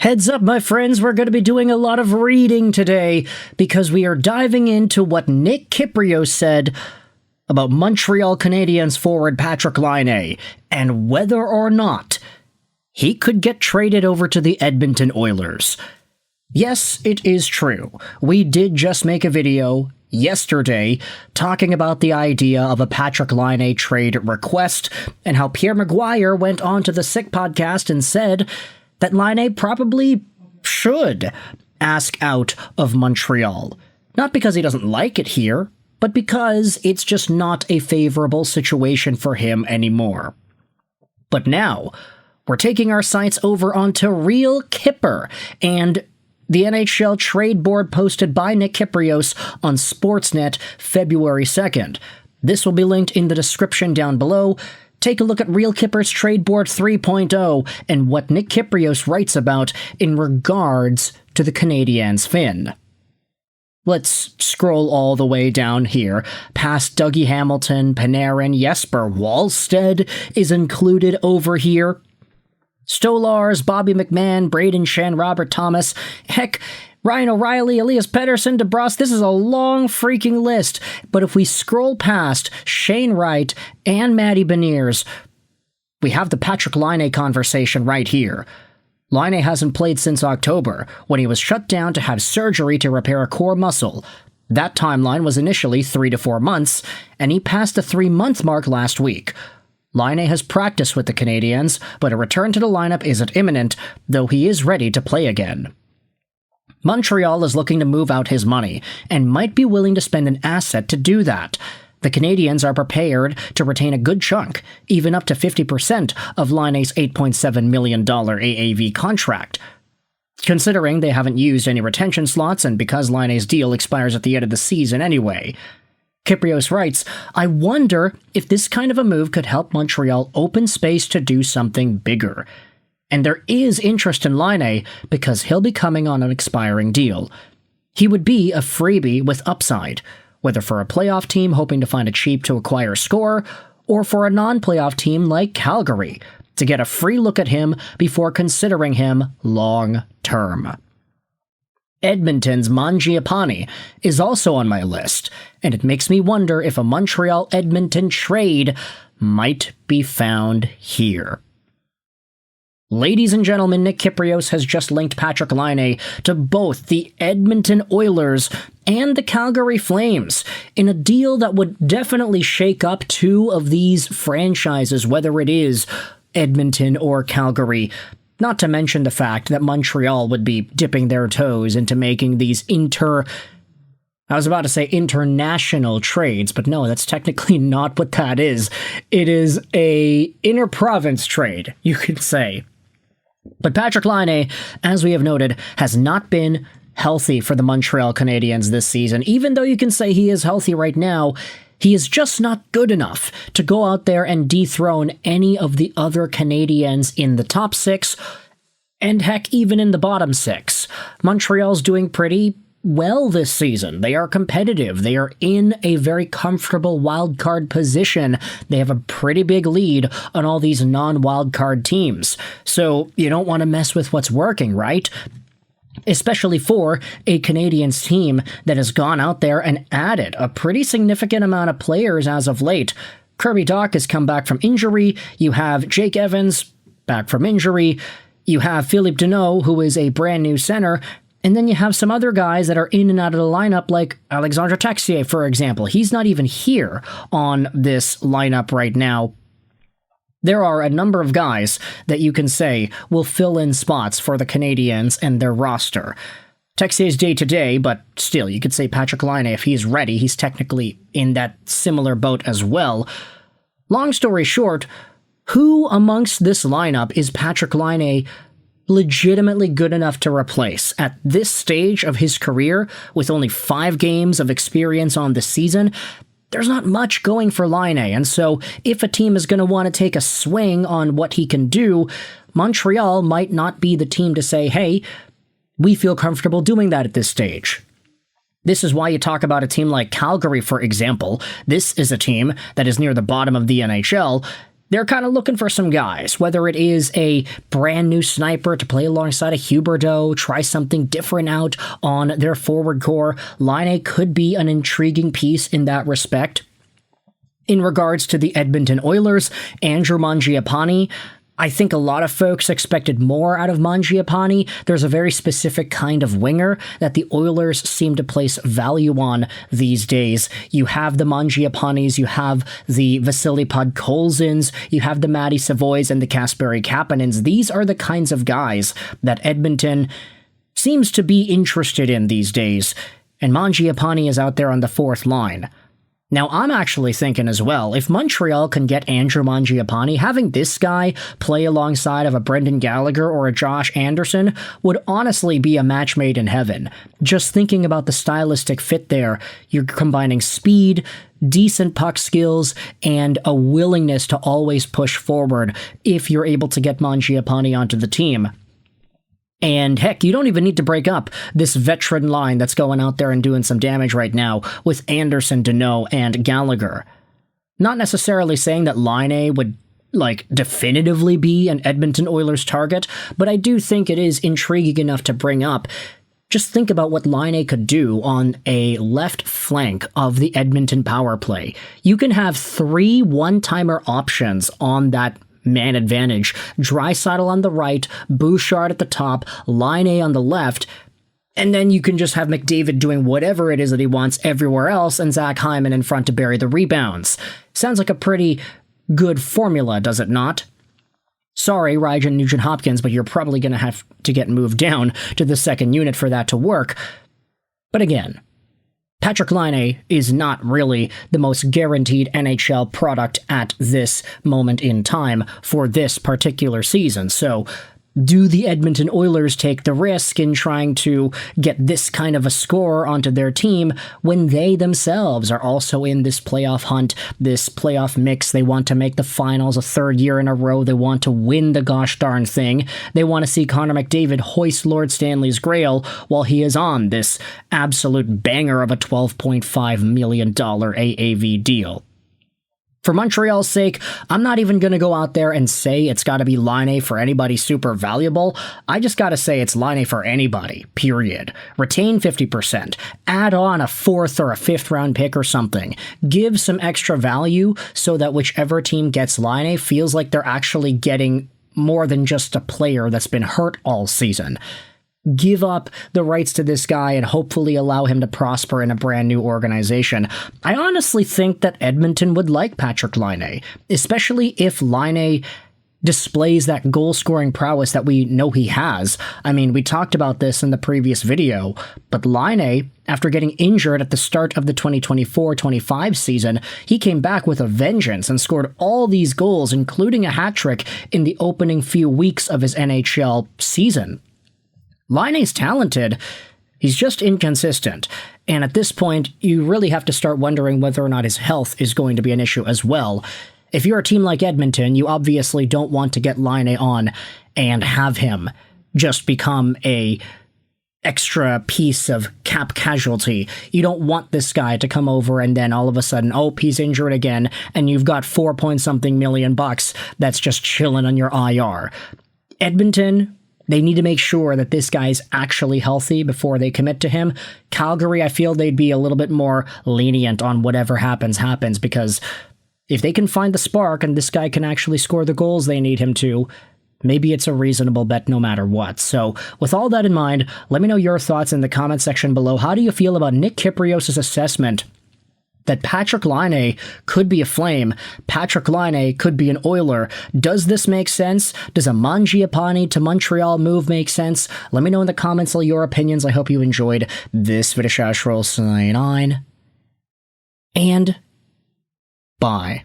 Heads up, my friends, we're going to be doing a lot of reading today because we are diving into what Nick Kypreos said about Montreal Canadiens forward Patrik Laine and whether or not he could get traded over to the Edmonton Oilers. Yes, it is true. We did just make a video yesterday talking about the idea of a Patrik Laine trade request and how Pierre Maguire went on to the Sick podcast and said that Laine probably should ask out of Montreal. Not because he doesn't like it here, but because it's just not a favorable situation for him anymore. But now, we're taking our sights over onto Real Kipper and the NHL trade board posted by Nick Kypreos on Sportsnet February 2nd. This will be linked in the description down below. Take a look at Real Kipper's Trade Board 3.0 and what Nick Kypreos writes about in regards to the Canadiens' Finn. Let's scroll all the way down here, past Dougie Hamilton, Panarin, Jesper Wallstead is included over here. Stolars, Bobby McMahon, Braden Shen, Robert Thomas, heck, Ryan O'Reilly, Elias Pettersson, DeBrus, this is a long freaking list. But if we scroll past Shane Wright and Matty Beniers, we have the Patrik Laine conversation right here. Laine hasn't played since October, when he was shut down to have surgery to repair a core muscle. That timeline was initially 3 to 4 months, and he passed the 3-month mark last week. Laine has practiced with the Canadiens, but a return to the lineup isn't imminent, though he is ready to play again. Montreal is looking to move out his money, and might be willing to spend an asset to do that. The Canadiens are prepared to retain a good chunk, even up to 50% of Laine's $8.7 million AAV contract. Considering they haven't used any retention slots and because Laine's deal expires at the end of the season anyway. Kypreos writes, I wonder if this kind of a move could help Montreal open space to do something bigger. And there is interest in Laine because he'll be coming on an expiring deal. He would be a freebie with upside, whether for a playoff team hoping to find a cheap to acquire scorer, or for a non-playoff team like Calgary, to get a free look at him before considering him long-term. Edmonton's Mangiapane is also on my list, and it makes me wonder if a Montreal-Edmonton trade might be found here. Ladies and gentlemen, Nick Kypreos has just linked Patrik Laine to both the Edmonton Oilers and the Calgary Flames in a deal that would definitely shake up two of these franchises, whether it is Edmonton or Calgary. Not to mention the fact that Montreal would be dipping their toes into making these international trades, but no, that's technically not what that is. It is a inter-province trade, you could say. But Patrik Laine, as we have noted, has not been healthy for the Montreal Canadiens this season. Even though you can say he is healthy right now, he is just not good enough to go out there and dethrone any of the other Canadiens in the top 6, and heck, even in the bottom 6. Montreal's doing pretty well this season. They are competitive. They are in a very comfortable wildcard position. They have a pretty big lead on all these non-wildcard teams. So you don't want to mess with what's working, right? Especially for a Canadiens team that has gone out there and added a pretty significant amount of players as of late. Kirby Dach has come back from injury. You have Jake Evans back from injury. You have Philippe Deneau, who is a brand new center. And then you have some other guys that are in and out of the lineup, like Alexandre Texier, for example. He's not even here on this lineup right now. There are a number of guys that you can say will fill in spots for the Canadiens and their roster. Texier's day-to-day, but still, you could say Patrik Laine, if he's ready, he's technically in that similar boat as well. Long story short, who amongst this lineup is Patrik Laine legitimately good enough to replace at this stage of his career with only 5 games of experience on the season? There's not much going for Laine, and so if a team is going to want to take a swing on what he can do, Montreal might not be the team to say, hey, we feel comfortable doing that at this stage. This is why you talk about a team like Calgary, for example. This is a team that is near the bottom of the NHL, they're kind of looking for some guys, whether it is a brand new sniper to play alongside a Huberdeau, try something different out on their forward core. Laine could be an intriguing piece in that respect. In regards to the Edmonton Oilers, Andrew Mangiapane, I think a lot of folks expected more out of Mangiapane. There's a very specific kind of winger that the Oilers seem to place value on these days. You have the Mangiapanes, you have the Vasily Podkolzins, you have the Matty Savoys and the Kasperi Kapanens. These are the kinds of guys that Edmonton seems to be interested in these days, and Mangiapane is out there on the fourth line. Now, I'm actually thinking as well, if Montreal can get Andrew Mangiapane, having this guy play alongside of a Brendan Gallagher or a Josh Anderson would honestly be a match made in heaven. Just thinking about the stylistic fit there, you're combining speed, decent puck skills, and a willingness to always push forward if you're able to get Mangiapane onto the team. And heck, you don't even need to break up this veteran line that's going out there and doing some damage right now with Anderson, Deneau, and Gallagher. Not necessarily saying that Laine would, definitively be an Edmonton Oilers target, but I do think it is intriguing enough to bring up. Just think about what Laine could do on a left flank of the Edmonton power play. You can have 3 one-timer options on that man advantage. Draisaitl on the right, Bouchard at the top, Laine on the left, and then you can just have McDavid doing whatever it is that he wants everywhere else, and Zach Hyman in front to bury the rebounds. Sounds like a pretty good formula, does it not? Sorry, Ryan Nugent-Hopkins, but you're probably going to have to get moved down to the second unit for that to work. But again, Patrik Laine is not really the most guaranteed NHL product at this moment in time for this particular season. So, do the Edmonton Oilers take the risk in trying to get this kind of a score onto their team when they themselves are also in this playoff hunt, this playoff mix? They want to make the finals a third year in a row. They want to win the gosh darn thing. They want to see Connor McDavid hoist Lord Stanley's Grail while he is on this absolute banger of a $12.5 million AAV deal. For Montreal's sake, I'm not even going to go out there and say it's got to be Laine for anybody super valuable. I just got to say it's Laine for anybody, period. Retain 50%. Add on a 4th or a 5th round pick or something. Give some extra value so that whichever team gets Laine feels like they're actually getting more than just a player that's been hurt all season. Give up the rights to this guy and hopefully allow him to prosper in a brand new organization. I honestly think that Edmonton would like Patrik Laine, especially if Laine displays that goal-scoring prowess that we know he has. I mean, we talked about this in the previous video, but Laine, after getting injured at the start of the 2024-25 season, he came back with a vengeance and scored all these goals, including a hat-trick in the opening few weeks of his NHL season. Laine's talented, he's just inconsistent, and at this point, you really have to start wondering whether or not his health is going to be an issue as well. If you're a team like Edmonton, you obviously don't want to get Laine on and have him just become a extra piece of cap casualty. You don't want this guy to come over and then all of a sudden, oh, he's injured again, and you've got $4-something million that's just chilling on your IR. Edmonton, they need to make sure that this guy's actually healthy before they commit to him. Calgary, I feel they'd be a little bit more lenient on whatever happens, because if they can find the spark and this guy can actually score the goals they need him to, maybe it's a reasonable bet no matter what. So, with all that in mind, let me know your thoughts in the comment section below. How do you feel about Nick Kypreos' assessment that Patrik Laine could be a Flame, Patrik Laine could be an Oiler? Does this make sense? Does a Mangiapane to Montreal move make sense? Let me know in the comments all your opinions. I hope you enjoyed this video. And bye.